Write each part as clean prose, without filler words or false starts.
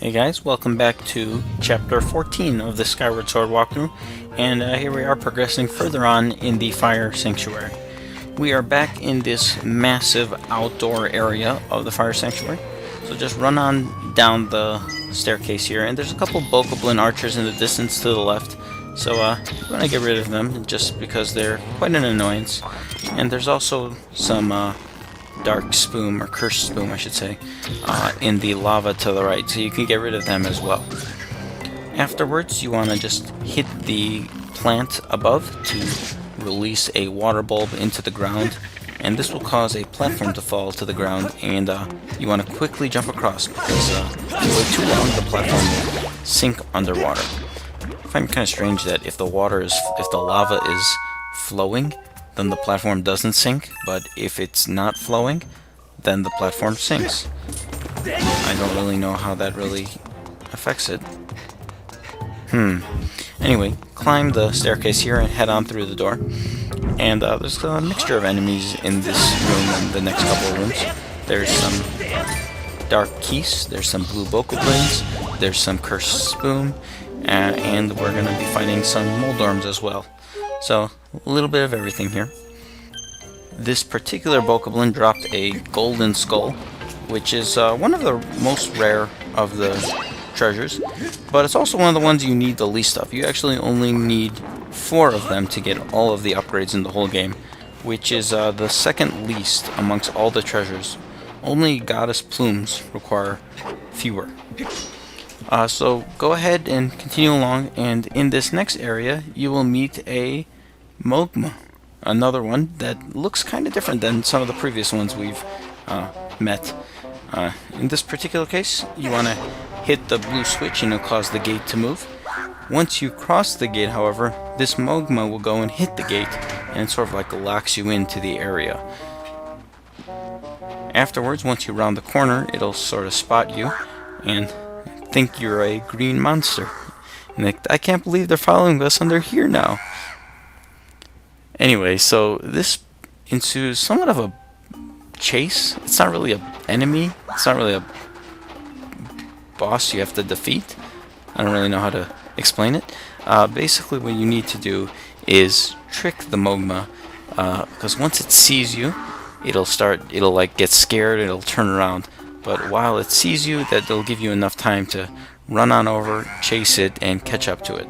Hey guys, welcome back to Chapter 14 of the Skyward Sword walkthrough, and here we are progressing further on in the Fire Sanctuary. We are back in this massive outdoor area of the Fire Sanctuary, so just run on down the staircase here, and there's a couple Bokoblin archers in the distance to the left, so we're going to get rid of them just because they're quite an annoyance. And there's also some dark spume, or cursed spume I should say, in the lava to the right, so you can get rid of them as well. Afterwards, you want to just hit the plant above to release a water bulb into the ground, and this will cause a platform to fall to the ground, and you want to quickly jump across, because if you wait too long, the platform will sink underwater. I find it kind of strange that if the lava is flowing, then the platform doesn't sink, but if it's not flowing, then the platform sinks. I don't really know how that really affects it. Anyway, climb the staircase here and head on through the door. And there's a mixture of enemies in this room and the next couple of rooms. There's some dark keys, there's some blue bokoblins, there's some cursed spume, and we're going to be fighting some moldorms as well. So, a little bit of everything here. This particular Bokoblin dropped a golden skull, which is one of the most rare of the treasures, but it's also one of the ones you need the least of. You actually only need 4 of them to get all of the upgrades in the whole game, which is the second least amongst all the treasures. Only goddess plumes require fewer. So go ahead and continue along, and in this next area you will meet a Mogma, another one that looks kind of different than some of the previous ones we've met. In this particular case, you want to hit the blue switch and it'll cause the gate to move. Once you cross the gate, however, this Mogma will go and hit the gate, and it sort of like locks you into the area. Afterwards, once you round the corner, it'll sort of spot you and think you're a green monster. And I can't believe they're following us and they're here now. Anyway, so this ensues somewhat of a chase. It's not really an enemy. It's not really a boss you have to defeat. I don't really know how to explain it. Basically what you need to do is trick the Mogma, because once it sees you, it'll like get scared, it'll turn around. But while it sees you, that'll give you enough time to run on over, chase it, and catch up to it.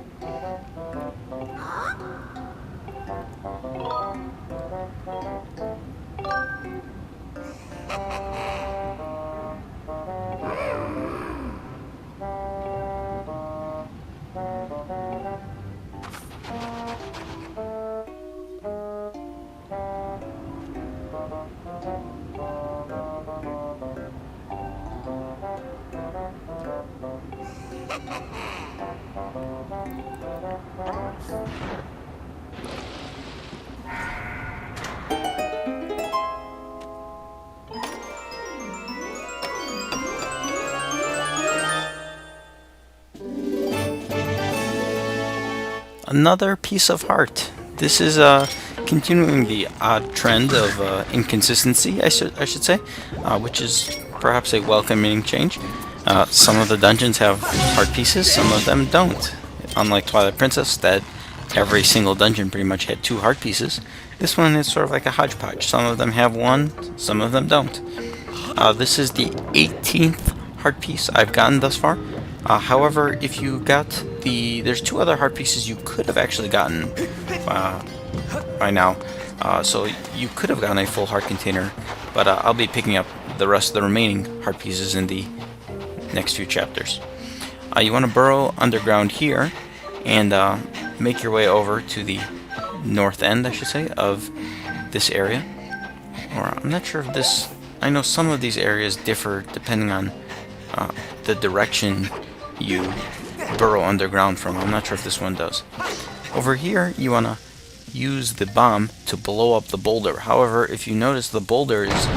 Another piece of heart. This is continuing the odd trend of inconsistency, I should say, which is perhaps a welcoming change. Some of the dungeons have heart pieces, some of them don't. Unlike Twilight Princess, that every single dungeon pretty much had 2 heart pieces, this one is sort of like a hodgepodge. Some of them have 1, some of them don't. This is the 18th heart piece I've gotten thus far. However, if you got there's 2 other heart pieces you could have actually gotten by now. So you could have gotten a full heart container, but I'll be picking up the rest of the remaining heart pieces in the next few chapters. You want to burrow underground here and make your way over to the north end, I should say, of this area. Or I'm not sure if this... I know some of these areas differ depending on the direction you burrow underground from. I'm not sure if this one does. Over here, you want to use the bomb to blow up the boulder. However, if you notice, the boulder is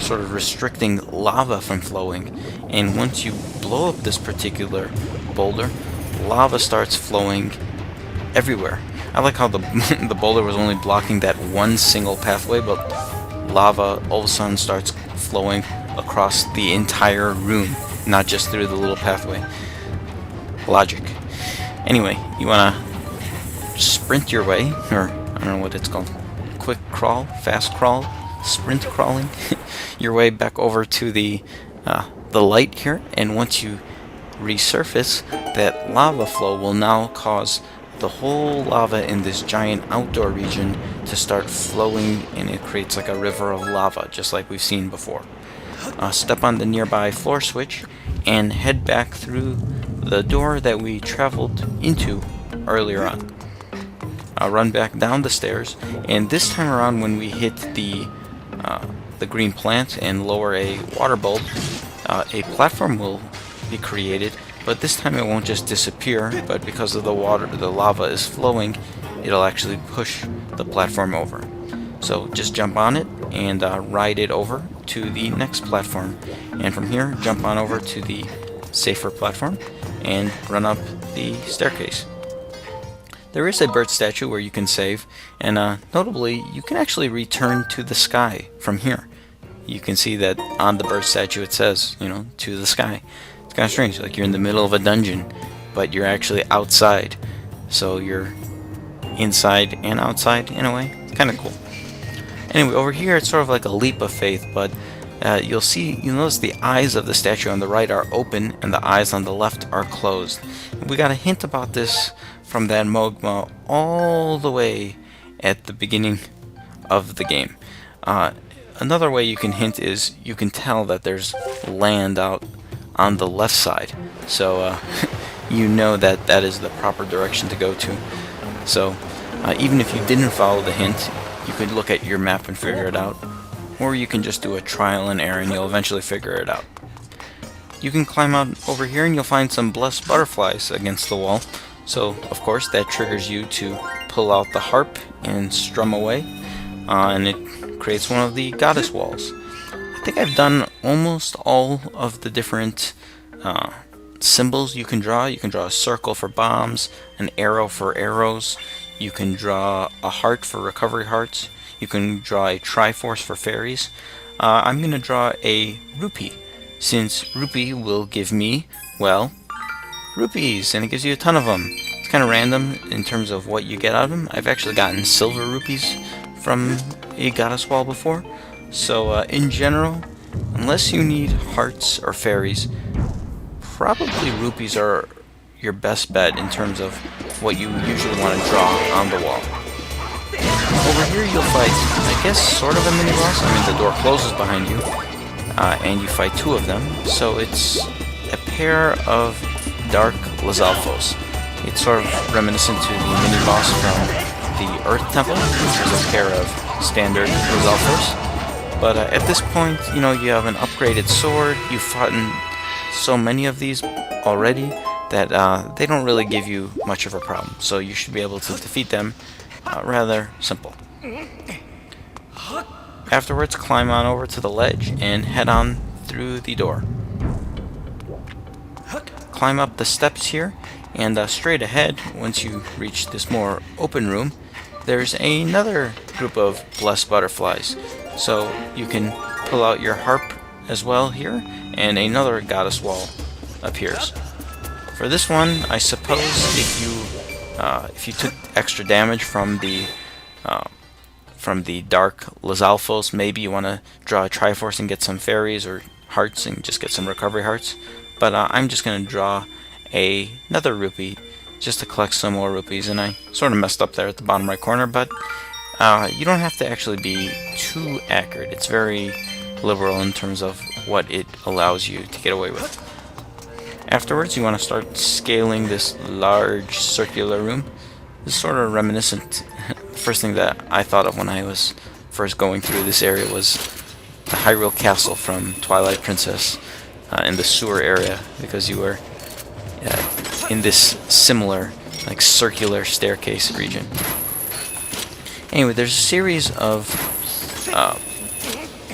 sort of restricting lava from flowing, and once you blow up this particular boulder, lava starts flowing everywhere. I like how the the boulder was only blocking that one single pathway, but lava all of a sudden starts flowing across the entire room, not just through the little pathway. Logic. Anyway, you want to sprint your way, or I don't know what it's called, quick crawl, fast crawl, sprint crawling, your way back over to the light here, and once you resurface, that lava flow will now cause the whole lava in this giant outdoor region to start flowing, and it creates like a river of lava, just like we've seen before. Step on the nearby floor switch and head back through the door that we traveled into earlier on. Run back down the stairs, and this time around when we hit the green plant and lower a water bulb, a platform will be created, but this time it won't just disappear, but because of the lava is flowing, it'll actually push the platform over. So just jump on it and ride it over to the next platform, and from here jump on over to the safer platform and run up the staircase. There is a bird statue where you can save, and notably you can actually return to the sky from here. You can see that on the bird statue it says, you know, to the sky. It's kind of strange, like you're in the middle of a dungeon, but you're actually outside. So you're inside and outside in a way. It's kind of cool. Anyway, over here it's sort of like a leap of faith, but you'll notice the eyes of the statue on the right are open and the eyes on the left are closed. We got a hint about this from that Mogma all the way at the beginning of the game. Another way you can hint is you can tell that there's land out on the left side, so you know that that is the proper direction to go to. So even if you didn't follow the hint, you could look at your map and figure it out, or you can just do a trial and error and you'll eventually figure it out. You can climb out over here and you'll find some blessed butterflies against the wall, so of course that triggers you to pull out the harp and strum away, and it creates one of the goddess walls. I think I've done almost all of the different symbols you can draw. You can draw a circle for bombs, an arrow for arrows, you can draw a heart for recovery hearts, you can draw a triforce for fairies. I'm going to draw a rupee, since rupee will give me, well, rupees, and it gives you a ton of them. It's kind of random in terms of what you get out of them. I've actually gotten silver rupees from a goddess wall before, so in general, unless you need hearts or fairies, probably rupees are your best bet in terms of what you usually want to draw on the wall. Over here you'll fight, I guess, sort of a mini-boss. I mean, the door closes behind you, and you fight two of them, so it's a pair of dark Lizalfos. It's sort of reminiscent to the mini-boss from the Earth Temple, which is a pair of standard Lizalfos. But at this point, you know, you have an upgraded sword, you've fought so many of these already that they don't really give you much of a problem, so you should be able to defeat them rather simple. Afterwards, climb on over to the ledge and head on through the door. Climb up the steps here, and straight ahead, once you reach this more open room, there's another group of blessed butterflies. So you can pull out your harp as well here, and another goddess wall appears. For this one, I suppose if you took extra damage from the dark Lizalfos, maybe you want to draw a triforce and get some fairies or hearts and just get some recovery hearts. But I'm just going to draw another rupee just to collect some more rupees, and I sort of messed up there at the bottom right corner, but you don't have to actually be too accurate. It's very liberal in terms of what it allows you to get away with. Afterwards, you want to start scaling this large circular room. This is sort of reminiscent. The first thing that I thought of when I was first going through this area was the Hyrule Castle from Twilight Princess in the sewer area, because you were in this similar, like, circular staircase region. Anyway, there's a series of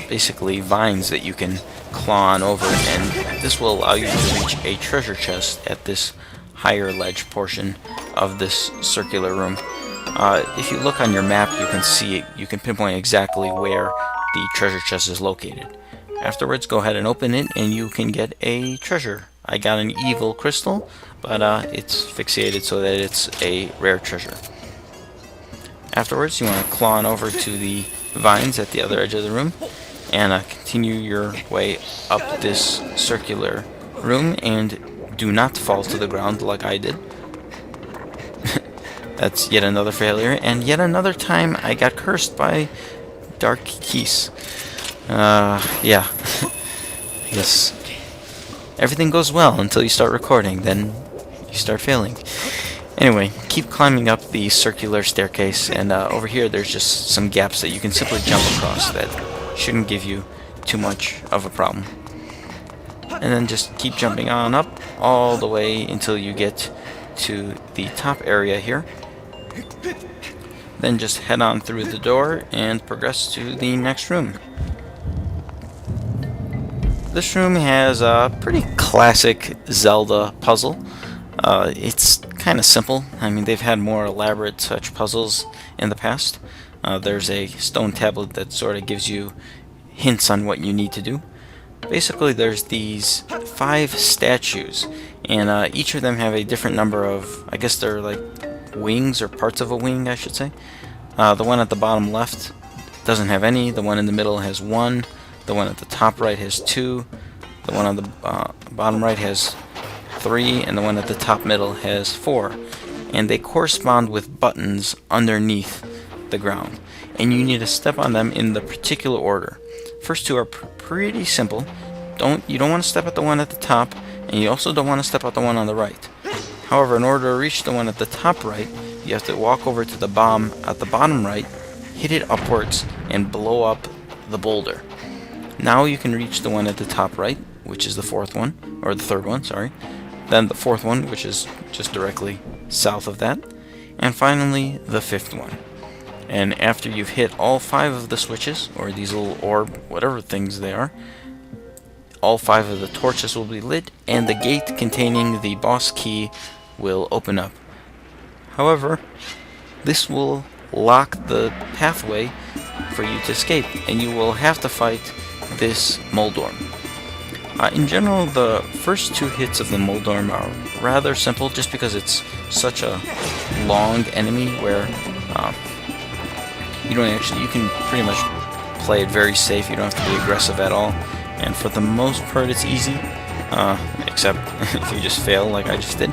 basically vines that you can claw on over, and this will allow you to reach a treasure chest at this higher ledge portion of this circular room. If you look on your map, you can see it, you can pinpoint exactly where the treasure chest is located. Afterwards, go ahead and open it, and you can get a treasure. I got an evil crystal, but it's fixated so that it's a rare treasure. Afterwards, you want to claw on over to the vines at the other edge of the room, and continue your way up this circular room, and do not fall to the ground like I did. That's yet another failure, and yet another time I got cursed by Dark Keys. Yeah. I guess everything goes well until you start recording, then you start failing. Anyway, keep climbing up the circular staircase, and over here there's just some gaps that you can simply jump across that shouldn't give you too much of a problem. And then just keep jumping on up all the way until you get to the top area here. Then just head on through the door and progress to the next room. This room has a pretty classic Zelda puzzle. It's kind of simple. I mean, they've had more elaborate such puzzles in the past. There's a stone tablet that sort of gives you hints on what you need to do. Basically, there's these 5 statues, and each of them have a different number of, I guess they're like wings, or parts of a wing, I should say. The one at the bottom left doesn't have any, the one in the middle has 1, the one at the top right has 2, the one on the bottom right has 3, and the one at the top middle has 4. And they correspond with buttons underneath the ground, and you need to step on them in the particular order. First 2 are pretty simple. You don't want to step at the one at the top, and you also don't want to step at the one on the right. However, in order to reach the one at the top right, you have to walk over to the bomb at the bottom right, hit it upwards, and blow up the boulder. Now you can reach the one at the top right, which is the 4th one, or the 3rd one, sorry. Then the 4th one, which is just directly south of that. And finally, the 5th one. And after you've hit all 5 of the switches, or these little orb, whatever things they are, all 5 of the torches will be lit, and the gate containing the boss key will open up. However, this will lock the pathway for you to escape, and you will have to fight this Moldorm. In general, the first 2 hits of the Moldorm are rather simple, just because it's such a long enemy where you can pretty much play it very safe. You don't have to be aggressive at all, and for the most part it's easy, except if you just fail like I just did.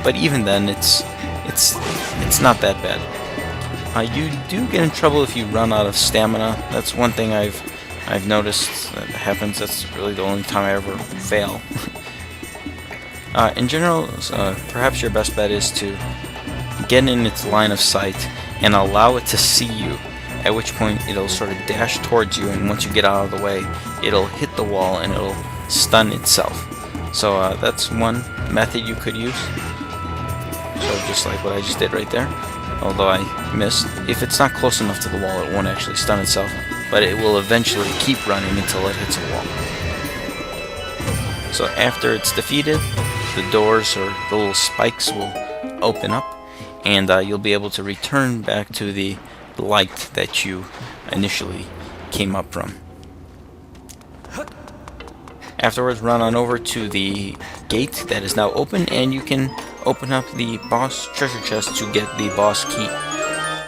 But even then, it's not that bad. You do get in trouble if you run out of stamina. That's one thing I've noticed that happens. That's really the only time I ever fail. In general, perhaps your best bet is to get in its line of sight and allow it to see you, at which point it'll sort of dash towards you, and once you get out of the way, it'll hit the wall and it'll stun itself. So that's one method you could use. So just like what I just did right there, although I missed. If it's not close enough to the wall, it won't actually stun itself, but it will eventually keep running until it hits a wall. So after it's defeated, the doors or the little spikes will open up, and you'll be able to return back to the light that you initially came up from. Afterwards, run on over to the gate that is now open, and you can open up the boss treasure chest to get the boss key.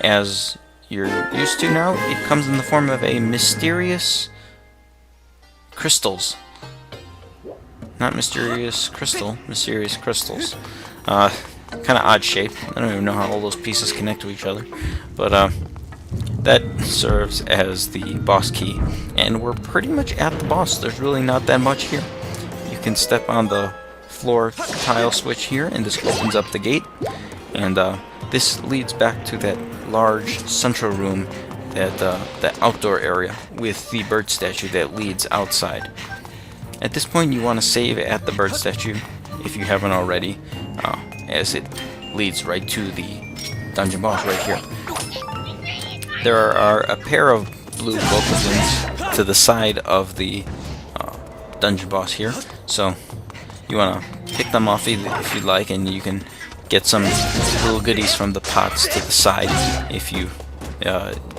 As you're used to now, it comes in the form of a mysterious crystals. Not mysterious crystal, mysterious crystals. Kind of odd shape. I don't even know how all those pieces connect to each other, but that serves as the boss key, and we're pretty much at the boss. There's really not that much here. You can step on the floor tile switch here, and this opens up the gate, and this leads back to that large central room, that outdoor area with the bird statue that leads outside. At this point, you want to save at the bird statue if you haven't already, as it leads right to the dungeon boss right here. There are a pair of blue Vocalins to the side of the dungeon boss here, so you want to pick them off if you'd like, and you can get some little goodies from the pots to the side if you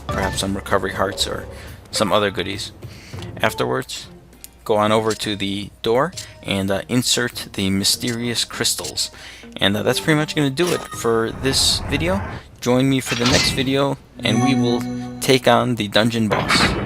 perhaps some recovery hearts or some other goodies. Afterwards, go on over to the door and insert the mysterious crystals. And that's pretty much going to do it for this video. Join me for the next video, and we will take on the dungeon boss.